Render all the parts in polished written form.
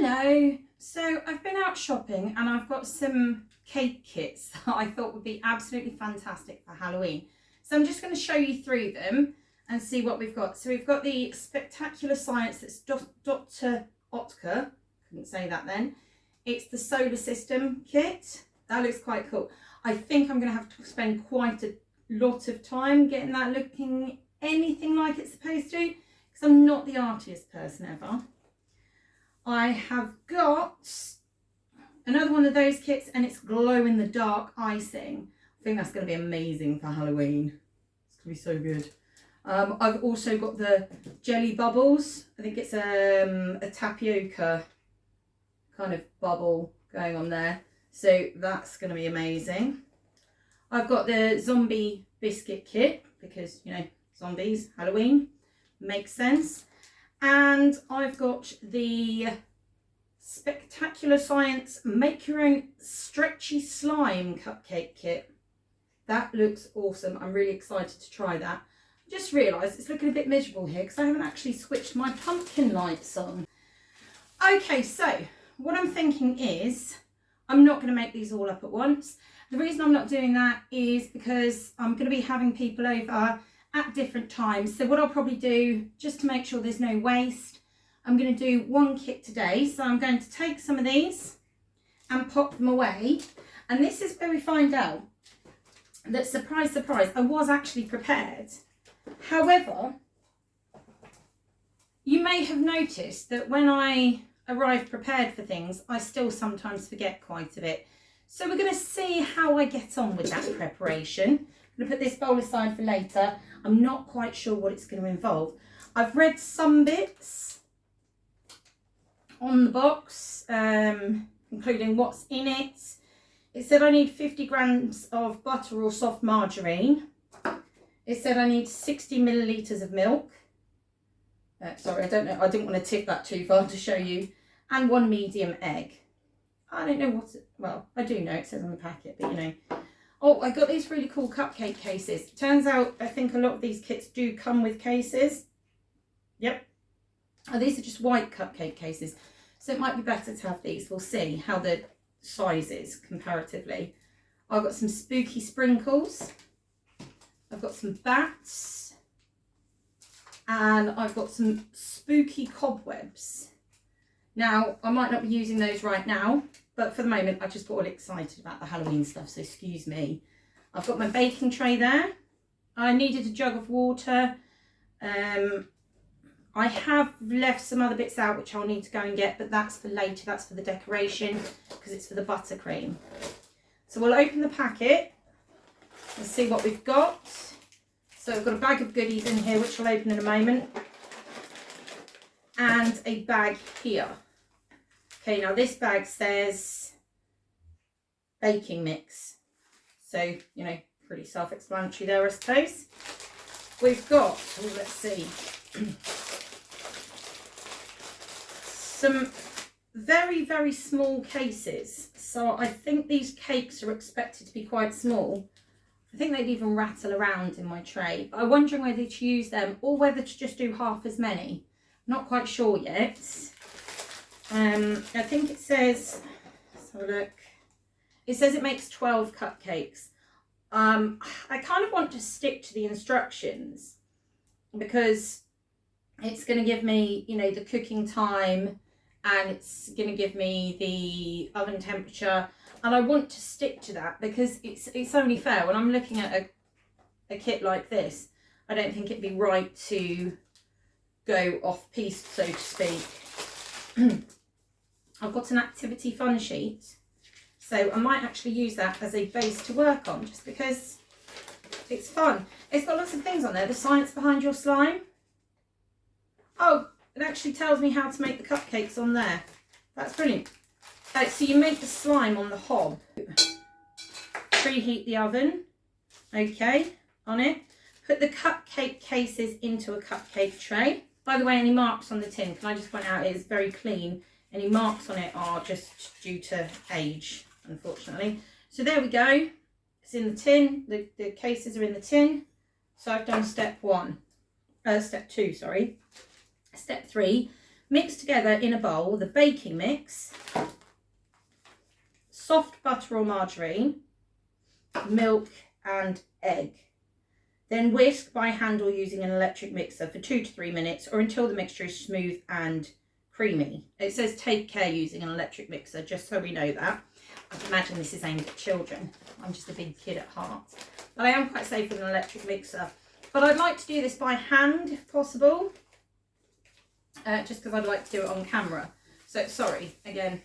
Hello, so I've been out shopping and I've got some cake kits that I thought would be absolutely fantastic for Halloween. So I'm just going to show you through them and see what we've got. So we've got the Spectacular Science, that's Dr. Oetker, couldn't say that then. It's the solar system kit. That looks quite cool. I think I'm going to have to spend quite a lot of time getting that looking anything like it's supposed to, because I'm not the artiest person ever. I have got another one of those kits and it's glow in the dark icing. I think that's going to be amazing for Halloween. It's going to be so good. I've also got the jelly bubbles. I think it's a tapioca kind of bubble going on there. So that's going to be amazing. I've got the zombie biscuit kit because, you know, zombies, Halloween, makes sense. And I've got the Spectacular Science Make Your Own Stretchy Slime Cupcake Kit. That looks awesome. I'm really excited to try that. I just realised it's looking a bit miserable here because I haven't actually switched my pumpkin lights on. Okay, so what I'm thinking is I'm not going to make these all up at once. The reason I'm not doing that is because I'm going to be having people over at different times. So what I'll probably do, just to make sure there's no waste, I'm going to do one kit today. So I'm going to take some of these and pop them away. And this is where we find out that, surprise, surprise, I was actually prepared. However, you may have noticed that when I arrive prepared for things, I still sometimes forget quite a bit. So we're going to see how I get on with that preparation. I'm going to put this bowl aside for later. I'm not quite sure what it's going to involve. I've read some bits on the box, including what's in it. It said I need 50 grams of butter or soft margarine. It said I need 60 millilitres of milk. Sorry, I don't know. I didn't want to tip that too far to show you. And 1 medium egg. I don't know what it, well, I do know, it says on the packet, but you know. Oh, I got these really cool cupcake cases. Turns out, I think a lot of these kits do come with cases. Yep. Oh, these are just white cupcake cases. So it might be better to have these. We'll see how the size is comparatively. I've got some spooky sprinkles. I've got some bats. And I've got some spooky cobwebs. Now, I might not be using those right now, but for the moment, I just got all excited about the Halloween stuff, so excuse me. I've got my baking tray there. I needed a jug of water. I have left some other bits out, which I'll need to go and get, but that's for later. That's for the decoration, because it's for the buttercream. So we'll open the packet and see what we've got. So I've got a bag of goodies in here, which I'll open in a moment. And a bag here. Okay, now this bag says baking mix. So, you know, pretty self-explanatory there, I suppose. We've got, oh, let's see, some very, very small cases. So I think these cakes are expected to be quite small. I think they'd even rattle around in my tray. But I'm wondering whether to use them or whether to just do half as many. Not quite sure yet. I think it says, let's have a look. It says it makes 12 cupcakes. I kind of want to stick to the instructions because it's going to give me, you know, the cooking time and it's going to give me the oven temperature. And I want to stick to that because it's only fair. When I'm looking at a kit like this, I don't think it'd be right to go off piste, so to speak. I've got an activity fun sheet, so I might actually use that as a base to work on just because it's fun. It's got lots of things on there. The science behind your slime. Oh, it actually tells me how to make the cupcakes on there. That's brilliant. So you make the slime on the hob. Preheat the oven. Okay, on it. Put the cupcake cases into a cupcake tray. By the way, any marks on the tin, can I just point out it is very clean. Any marks on it are just due to age, unfortunately. So there we go. It's in the tin. The cases are in the tin. So I've done step 2, sorry. Step 3, mix together in a bowl the baking mix, soft butter or margarine, milk and egg. Then whisk by hand or using an electric mixer for 2 to 3 minutes or until the mixture is smooth and creamy. It says take care using an electric mixer, just so we know that. I imagine this is aimed at children. I'm just a big kid at heart. But I am quite safe with an electric mixer. But I'd like to do this by hand if possible. Just because I'd like to do it on camera. So, sorry, again,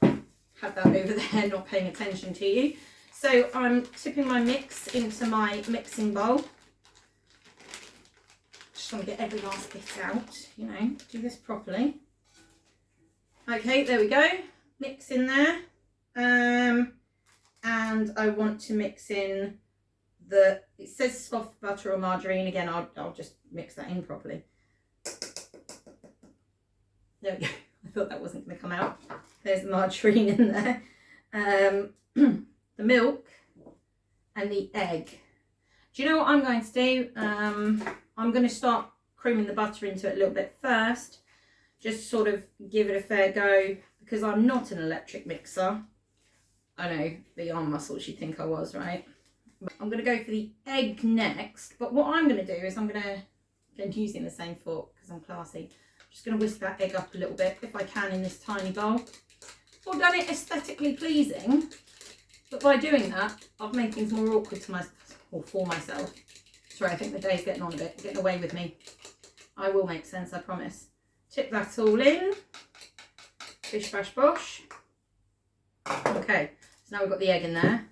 had that over there, not paying attention to you. So I'm tipping my mix into my mixing bowl. Just want to get every last bit out, you know, do this properly. Okay, there we go. Mix in there. And I want to mix in it says soft butter or margarine. Again, I'll just mix that in properly. There we go. I thought that wasn't going to come out. There's the margarine in there. The milk and the egg. Do you know what I'm going to do? I'm going to start creaming the butter into it a little bit first. Just sort of give it a fair go because I'm not an electric mixer. I know, the arm muscles you'd think I was, right? But I'm going to go for the egg next. But what I'm going to do is I'm using the same fork because I'm classy. I'm just going to whisk that egg up a little bit if I can in this tiny bowl. I've done it aesthetically pleasing. But by doing that, I've made things more awkward for myself. Sorry, I think the day's getting on a bit, getting away with me. I will make sense, I promise. Tip that all in. Bish bash bosh. Okay, so now we've got the egg in there.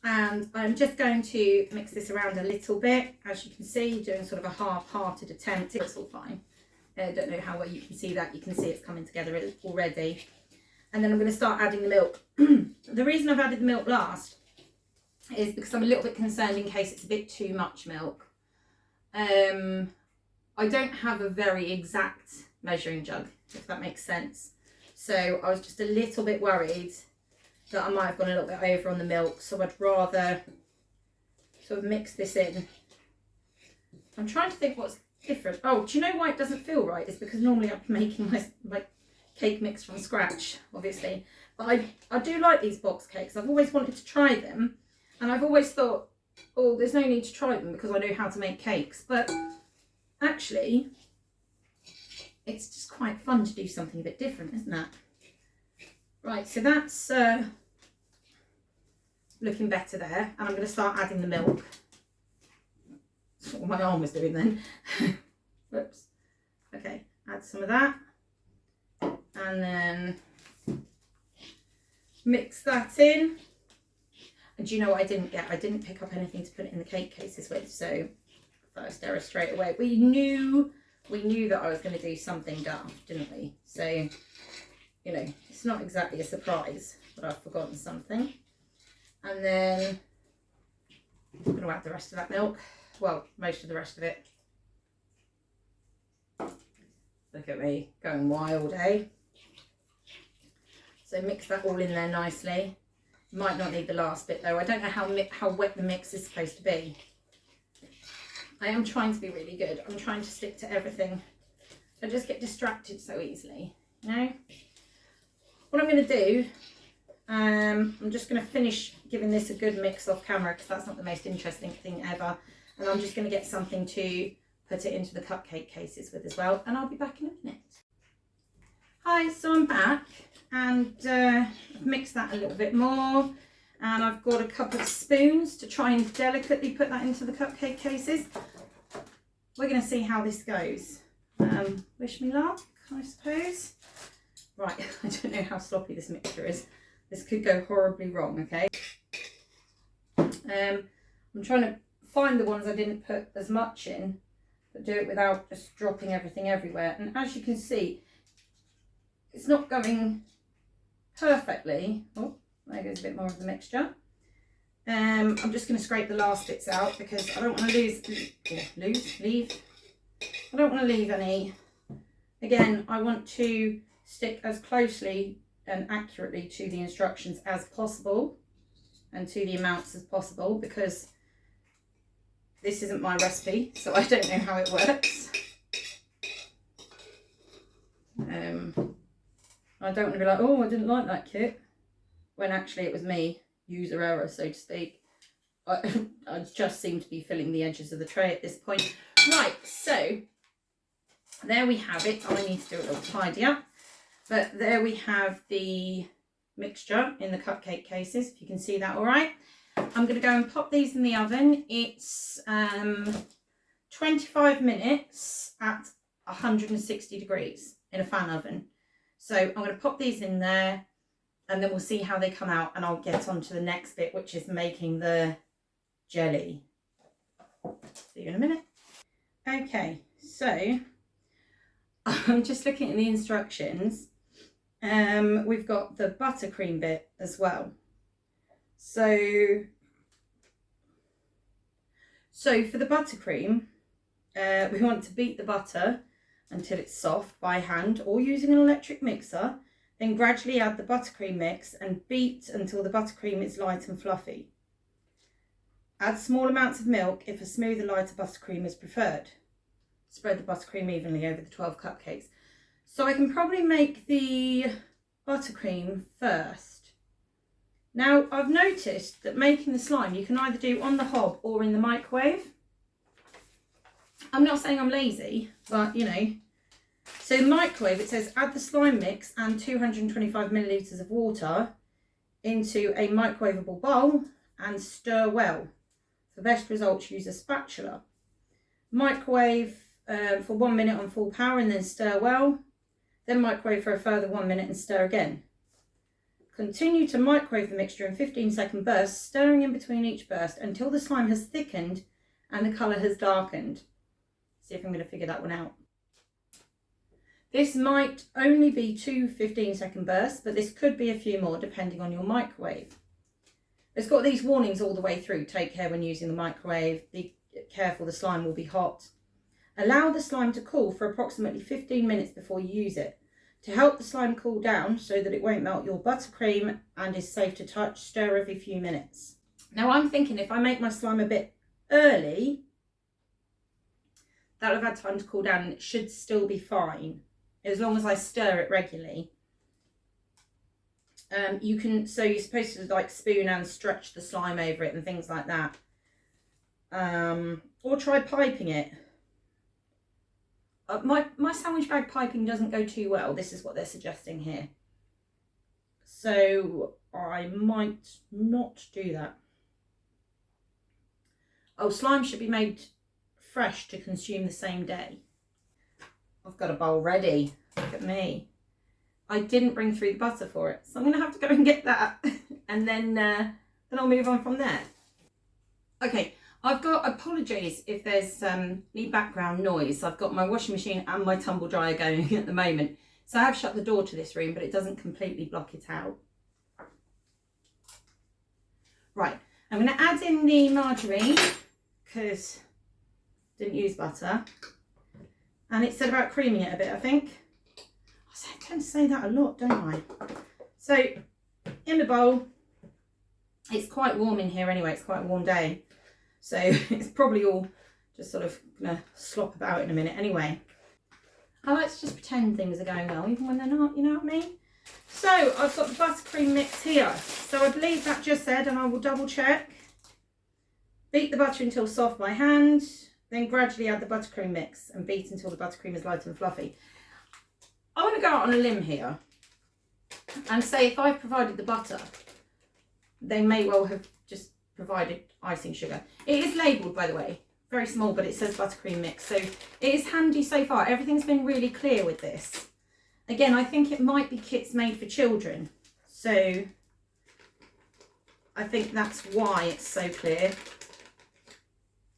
And I'm just going to mix this around a little bit. As you can see, doing sort of a half-hearted attempt. It's all fine. I don't know how well you can see that. You can see it's coming together already. And then I'm going to start adding the milk. The reason I've added the milk last is because I'm a little bit concerned in case it's a bit too much milk. I don't have a very exact measuring jug, if that makes sense. So I was just a little bit worried that I might have gone a little bit over on the milk. So I'd rather sort of mix this in. I'm trying to think what's different. Oh, do you know why it doesn't feel right? It's because normally I'm making my cake mix from scratch, obviously. But I do like these box cakes. I've always wanted to try them. And I've always thought, oh, there's no need to try them because I know how to make cakes. But actually, it's just quite fun to do something a bit different, isn't it? Right, so that's looking better there. And I'm going to start adding the milk. That's what my arm was doing then. Whoops. Okay, add some of that. And then mix that in. And do you know what I didn't get? I didn't pick up anything to put it in the cake cases with. So first error straight away. We knew that I was going to do something daft, didn't we? So, you know, it's not exactly a surprise that I've forgotten something. And then I'm going to add the rest of that milk. Well, most of the rest of it. Look at me, going wild, eh? So mix that all in there nicely. Might not need the last bit though. I don't know how wet the mix is supposed to be. I am trying to be really good. I'm trying to stick to everything. I just get distracted so easily, you know? What I'm going to do, I'm just going to finish giving this a good mix off camera because that's not the most interesting thing ever. And I'm just going to get something to put it into the cupcake cases with as well. And I'll be back in a minute. Hi, so I'm back and I've mixed that a little bit more. And I've got a couple of spoons to try and delicately put that into the cupcake cases. We're going to see how this goes. Wish me luck, I suppose. Right, I don't know how sloppy this mixture is. This could go horribly wrong, okay? I'm trying to find the ones I didn't put as much in, but do it without just dropping everything everywhere. And as you can see, it's not going perfectly. Oh, there goes a bit more of the mixture. I'm just going to scrape the last bits out because I don't want to leave. I don't want to leave any. Again, I want to stick as closely and accurately to the instructions as possible and to the amounts as possible because this isn't my recipe, so I don't know how it works. I don't want to be like, oh, I didn't like that kit, when actually it was me, user error, so to speak. I just seem to be filling the edges of the tray at this point. Right, so there we have it. I need to do a little tidy up. But there we have the mixture in the cupcake cases, if you can see that all right. I'm going to go and pop these in the oven. It's 25 minutes at 160 degrees in a fan oven. So I'm going to pop these in there and then we'll see how they come out, and I'll get on to the next bit, which is making the jelly. See you in a minute. Okay, so I'm just looking at the instructions. We've got the buttercream bit as well. So for the buttercream, we want to beat the butter until it's soft by hand or using an electric mixer, then gradually add the buttercream mix and beat until the buttercream is light and fluffy. Add small amounts of milk if a smoother, lighter buttercream is preferred. Spread the buttercream evenly over the 12 cupcakes. So I can probably make the buttercream first. Now I've noticed that making the slime you can either do on the hob or in the microwave. I'm not saying I'm lazy, but you know. So the microwave, it says add the slime mix and 225 millilitres of water into a microwavable bowl and stir well. For best results, use a spatula. Microwave for 1 minute on full power and then stir well. Then microwave for a further 1 minute and stir again. Continue to microwave the mixture in 15-second bursts, stirring in between each burst until the slime has thickened and the colour has darkened. See if I'm going to figure that one out. This might only be 2 15-second bursts, but this could be a few more depending on your microwave. It's got these warnings all the way through. Take care when using the microwave. Be careful, the slime will be hot. Allow the slime to cool for approximately 15 minutes before you use it. To help the slime cool down so that it won't melt your buttercream and is safe to touch, stir every few minutes. Now I'm thinking if I make my slime a bit early, that'll have had time to cool down and it should still be fine, as long as I stir it regularly. You're supposed to like spoon and stretch the slime over it and things like that. Or try piping it. My sandwich bag piping doesn't go too well. This is what they're suggesting here. So I might not do that. Oh, slime should be made fresh to consume the same day. I've got a bowl ready. Look at me. I didn't bring through the butter for it, so I'm going to have to go and get that, and then I'll move on from there. Okay, I've got, apologies if there's any background noise. I've got my washing machine and my tumble dryer going at the moment, so I have shut the door to this room, but it doesn't completely block it out. Right, I'm going to add in the margarine because I didn't use butter, and it said about creaming it a bit, I think. I tend to say that a lot, don't I? So in the bowl, it's quite warm in here anyway, it's quite a warm day, so it's probably all just sort of gonna slop about in a minute anyway. I like to just pretend things are going well even when they're not, you know what I mean? So I've got the buttercream mix here, so I believe that just said, and I will double check, beat the butter until soft by hand, then gradually add the buttercream mix and beat until the buttercream is light and fluffy. I want to go out on a limb here and say if I've provided the butter, they may well have just provided icing sugar. It is labelled, by the way, very small, but it says buttercream mix, so it is handy so far. Everything's been really clear with this. Again, I think it might be kits made for children, so I think that's why it's so clear.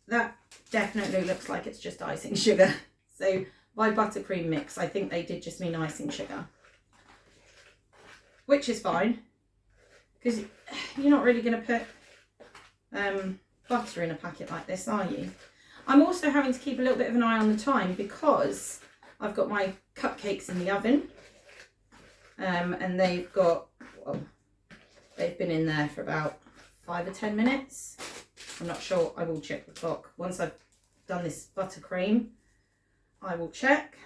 That definitely looks like it's just icing sugar. So by buttercream mix, I think they did just mean icing sugar, which is fine because you're not really going to put butter in a packet like this, are you? I'm also having to keep a little bit of an eye on the time because I've got my cupcakes in the oven, and they've got, well, they've been in there for about 5 or 10 minutes. I'm not sure, I will check the clock. Once I've done this buttercream, I will check.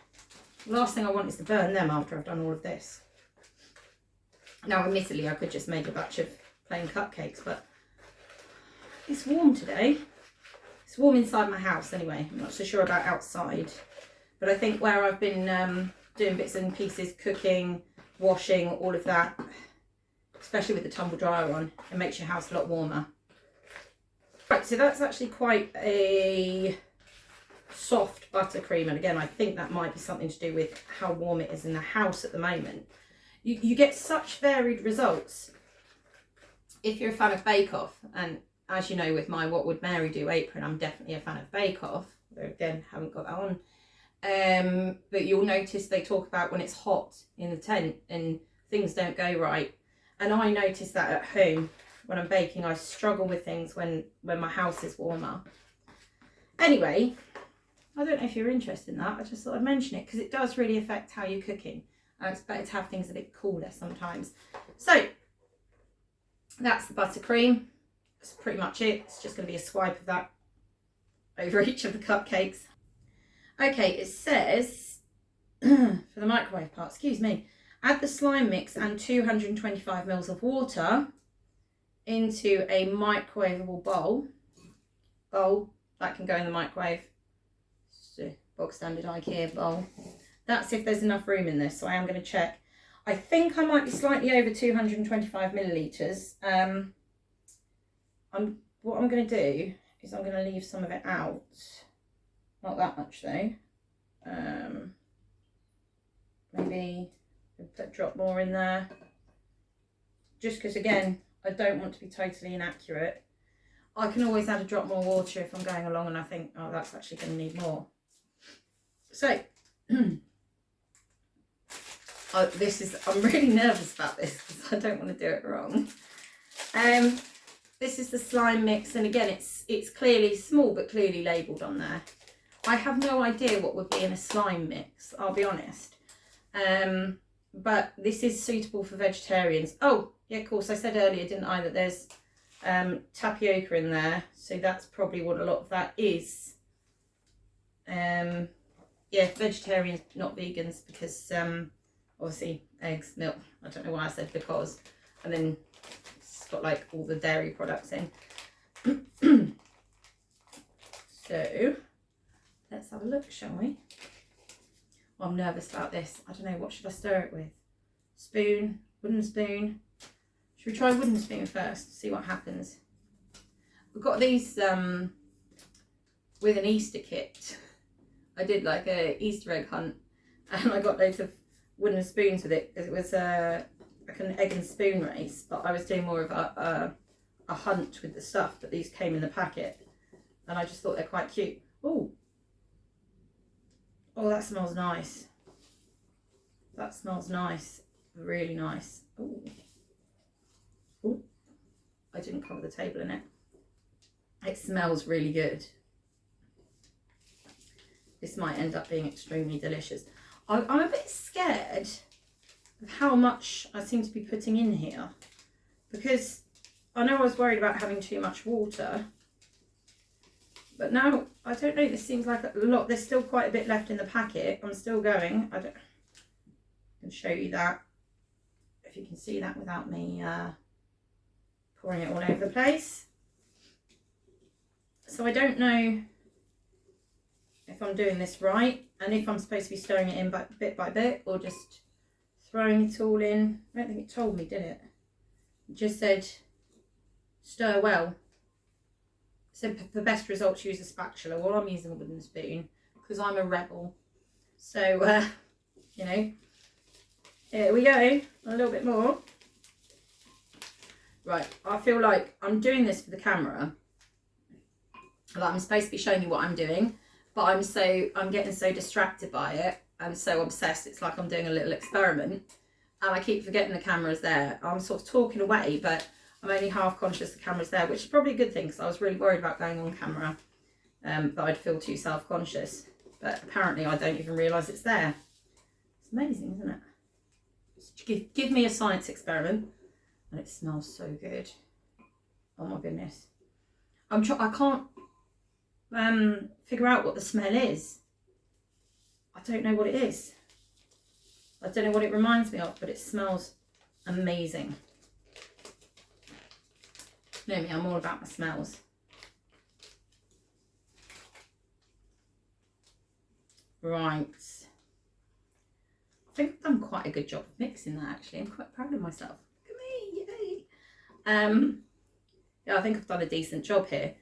Last thing I want is to burn them after I've done all of this. Now, admittedly, I could just make a batch of plain cupcakes, but it's warm today. It's warm inside my house anyway. I'm not so sure about outside. But I think where I've been doing bits and pieces, cooking, washing, all of that, especially with the tumble dryer on, it makes your house a lot warmer. Right, so that's actually quite a soft buttercream. And again, I think that might be something to do with how warm it is in the house at the moment. You get such varied results if you're a fan of Bake Off. And as you know, with my What Would Mary Do apron, I'm definitely a fan of Bake Off. Again, haven't got that on. But you'll notice they talk about when it's hot in the tent and things don't go right. And I notice that at home when I'm baking. I struggle with things when my house is warmer. Anyway, I don't know if you're interested in that. I just thought I'd mention it because it does really affect how you're cooking. It's better to have things a bit cooler sometimes. So that's the buttercream. That's pretty much it. It's just going to be a swipe of that over each of the cupcakes. Okay, it says, for the microwave part, excuse me, add the slime mix and 225 ml of water into a microwavable bowl. That can go in the microwave. It's a bog standard IKEA bowl. That's if there's enough room in this, so I am going to check. I think I might be slightly over 225 millilitres. What I'm going to do is I'm going to leave some of it out. Not that much though. Maybe drop more in there. Just because, again, I don't want to be totally inaccurate. I can always add a drop more water if I'm going along and I think, oh, that's actually going to need more. So, I'm really nervous about this because I don't want to do it wrong. This is the slime mix, and again, it's clearly small but clearly labelled on there. I have no idea what would be in a slime mix, I'll be honest. But this is suitable for vegetarians. Oh, yeah, of course, I said earlier, didn't I, that there's tapioca in there, so that's probably what a lot of that is. Yeah, vegetarians, not vegans, because obviously eggs, milk, I don't know why I said because, and then it's got like all the dairy products in. So let's have a look, shall we? Well, I'm nervous about this. I don't know, what should I stir it with? Spoon, wooden spoon. Should we try wooden spoon first, see what happens? We've got these with an Easter kit. I did like a Easter egg hunt and I got loads of wooden spoons with it because it was like an egg and spoon race, but I was doing more of a hunt with the stuff, but these came in the packet and I just thought they're quite cute. Oh, that smells nice. That smells nice, really nice. Oh, I didn't cover the table in it. It smells really good. This might end up being extremely delicious. I'm a bit scared of how much I seem to be putting in here, because I know I was worried about having too much water, but now I don't know, this seems like a lot. There's still quite a bit left in the packet. I'm still going. I can show you that, if you can see that without me pouring it all over the place. So I don't know if I'm doing this right and if I'm supposed to be stirring it in bit by bit or just throwing it all in. I don't think it told me, did it? It just said stir well. So for best results, use a spatula. Well, I'm using a wooden spoon because I'm a rebel. So, you know, here we go. A little bit more. Right, I feel like I'm doing this for the camera. Like I'm supposed to be showing you what I'm doing, but I'm getting so distracted by it and so obsessed. It's like I'm doing a little experiment and I keep forgetting the camera's there. I'm sort of talking away, but I'm only half conscious the camera's there, which is probably a good thing because I was really worried about going on camera, that I'd feel too self-conscious. But apparently I don't even realise it's there. It's amazing, isn't it? Give me a science experiment. And it smells so good. Oh my goodness. I can't figure out what the smell is. I don't know what it is. I don't know what it reminds me of, but it smells amazing. You know me, I'm all about my smells. Right. I think I've done quite a good job of mixing that actually. I'm quite proud of myself. Look at me, yay. Yeah, I think I've done a decent job here.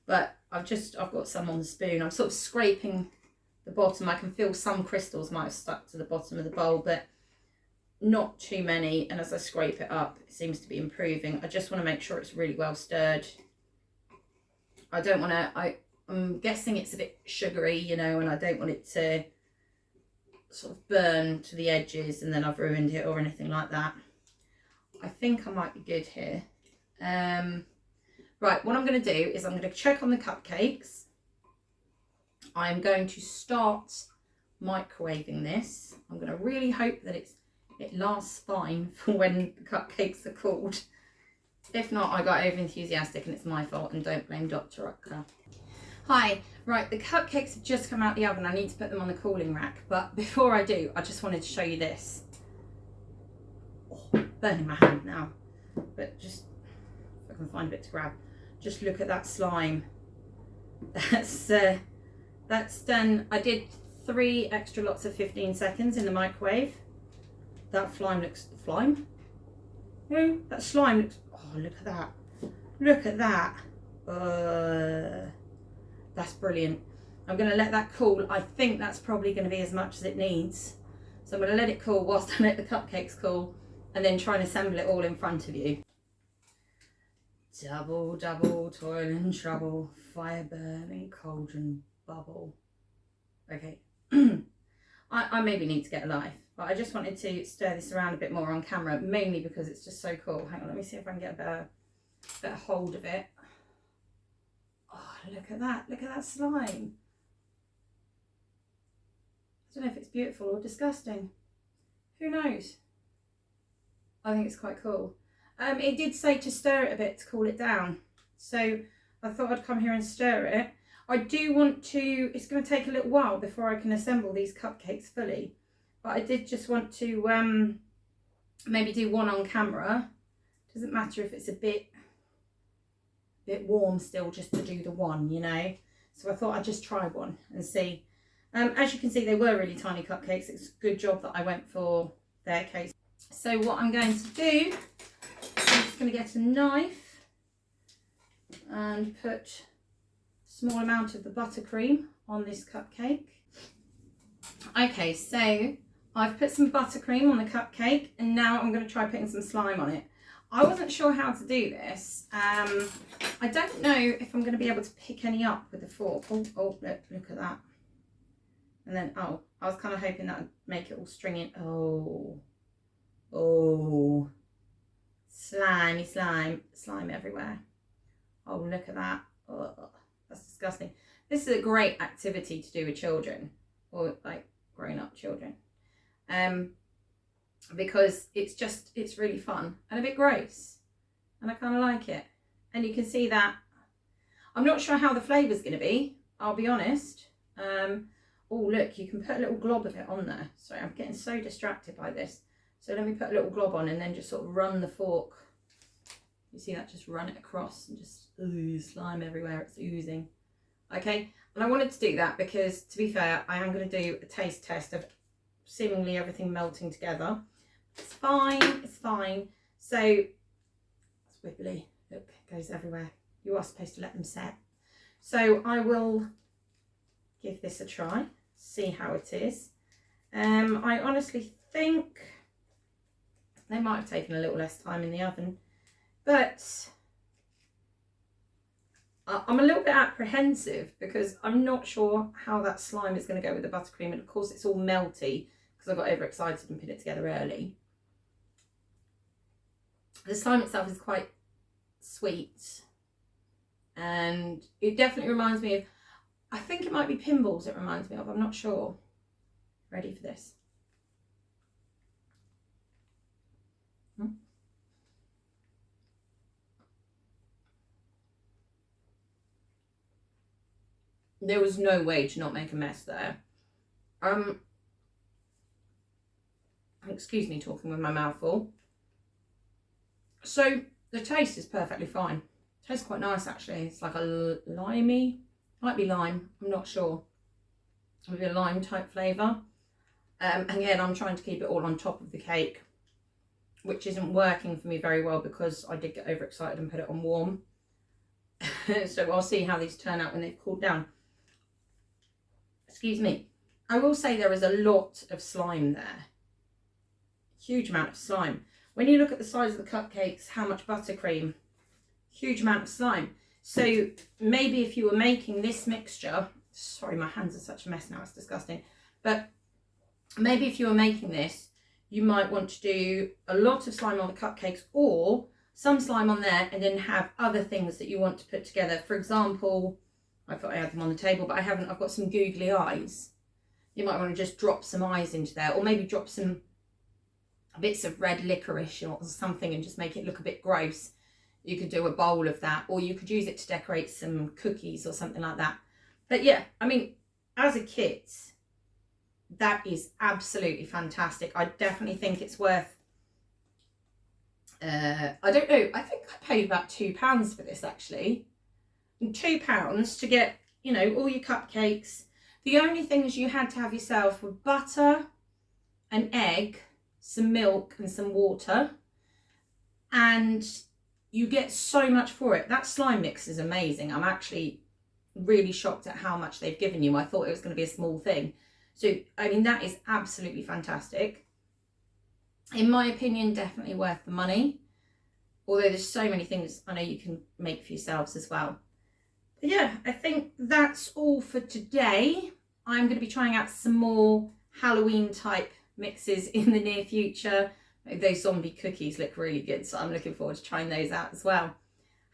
But I've got some on the spoon. I'm sort of scraping the bottom. I can feel some crystals might have stuck to the bottom of the bowl, but not too many. And as I scrape it up, it seems to be improving. I just want to make sure it's really well stirred. I don't want to, I'm guessing it's a bit sugary, you know, and I don't want it to sort of burn to the edges and then I've ruined it or anything like that. I think I might be good here. Right, what I'm going to do is I'm going to check on the cupcakes. I'm going to start microwaving this. I'm going to really hope that it lasts fine for when the cupcakes are cooled. If not, I got over enthusiastic and it's my fault, and don't blame Dr. Rutger. Hi, right, the cupcakes have just come out the oven. I need to put them on the cooling rack, but before I do, I just wanted to show you this. Oh, burning my hand now, but just, if I can find a bit to grab, just look at that slime. That's done. I did 3 extra lots of 15 seconds in the microwave. That slime looks, no, that slime looks, oh, look at that. Look at that. That's brilliant. I'm going to let that cool. I think that's probably going to be as much as it needs. So I'm going to let it cool whilst I let the cupcakes cool, and then try and assemble it all in front of you. Double, double, toil and trouble, fire burning, cauldron bubble. Okay. I maybe need to get a life, but I just wanted to stir this around a bit more on camera, mainly because it's just so cool. Hang on, let me see if I can get a better hold of it. Oh, look at that slime. I don't know if it's beautiful or disgusting. Who knows? I think it's quite cool. It did say to stir it a bit to cool it down, so I thought I'd come here and stir it. I do want to, it's going to take a little while before I can assemble these cupcakes fully, but I did just want to maybe do one on camera. Doesn't matter if it's a bit warm still, just to do the one, you know. So I thought I'd just try one and see. As you can see, they were really tiny cupcakes. It's a good job that I went for their case. So what I'm going to do, I'm just going to get a knife and put small amount of the buttercream on this cupcake. Okay, so I've put some buttercream on the cupcake, and now I'm going to try putting some slime on it. I wasn't sure how to do this. I don't know if I'm going to be able to pick any up with a fork. Oh, look at that. And then, oh, I was kind of hoping that would make it all stringy. Oh, slimy slime everywhere. Oh, look at that. Oh, that's disgusting. This is a great activity to do with children, or like grown-up children, because it's really fun and a bit gross, and I kind of like it. And you can see that I'm not sure how the flavour's going to be, I'll be honest. Oh look, you can put a little glob of it on there. Sorry, I'm getting so distracted by this. So let me put a little glob on and then just sort of run the fork. You see that? Just run it across and just slime everywhere. It's oozing. Okay, and I wanted to do that because, to be fair, I am going to do a taste test of seemingly everything melting together. It's fine, it's fine. So it's wibbly. Look, it goes everywhere. You are supposed to let them set. So I will give this a try, see how it is. I honestly think they might have taken a little less time in the oven, but I'm a little bit apprehensive because I'm not sure how that slime is going to go with the buttercream, and of course it's all melty because I got overexcited and put it together early. The slime itself is quite sweet, and it definitely reminds me of, I think it might be Pinballs it reminds me of, I'm not sure. Ready for this? There was no way to not make a mess there. Excuse me talking with my mouth full. So the taste is perfectly fine. Tastes quite nice actually. It's like a limey, might be lime, I'm not sure. Maybe a lime type flavour. Again, I'm trying to keep it all on top of the cake, which isn't working for me very well because I did get overexcited and put it on warm. So I'll see how these turn out when they've cooled down. Excuse me. I will say there is a lot of slime there. Huge amount of slime. When you look at the size of the cupcakes, how much buttercream, huge amount of slime. So maybe if you were making this mixture, sorry, my hands are such a mess now, it's disgusting. But maybe if you were making this, you might want to do a lot of slime on the cupcakes or some slime on there and then have other things that you want to put together. For example, I thought I had them on the table, but I haven't. I've got some googly eyes. You might want to just drop some eyes into there, or maybe drop some bits of red licorice or something and just make it look a bit gross. You could do a bowl of that, or you could use it to decorate some cookies or something like that. But yeah, I mean, as a kit, that is absolutely fantastic. I definitely think it's worth, I don't know, I think I paid about £2 for this actually. And £2 to get, you know, all your cupcakes. The only things you had to have yourself were butter, an egg, some milk and some water, and you get so much for it. That slime mix is amazing. I'm actually really shocked at how much they've given you. I thought it was going to be a small thing. So, I mean, that is absolutely fantastic. In my opinion, definitely worth the money. Although there's so many things I know you can make for yourselves as well. But yeah, I think that's all for today. I'm going to be trying out some more Halloween type mixes in the near future. Those zombie cookies look really good, so I'm looking forward to trying those out as well.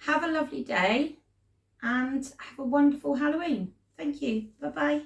Have a lovely day and have a wonderful Halloween. Thank you. Bye bye.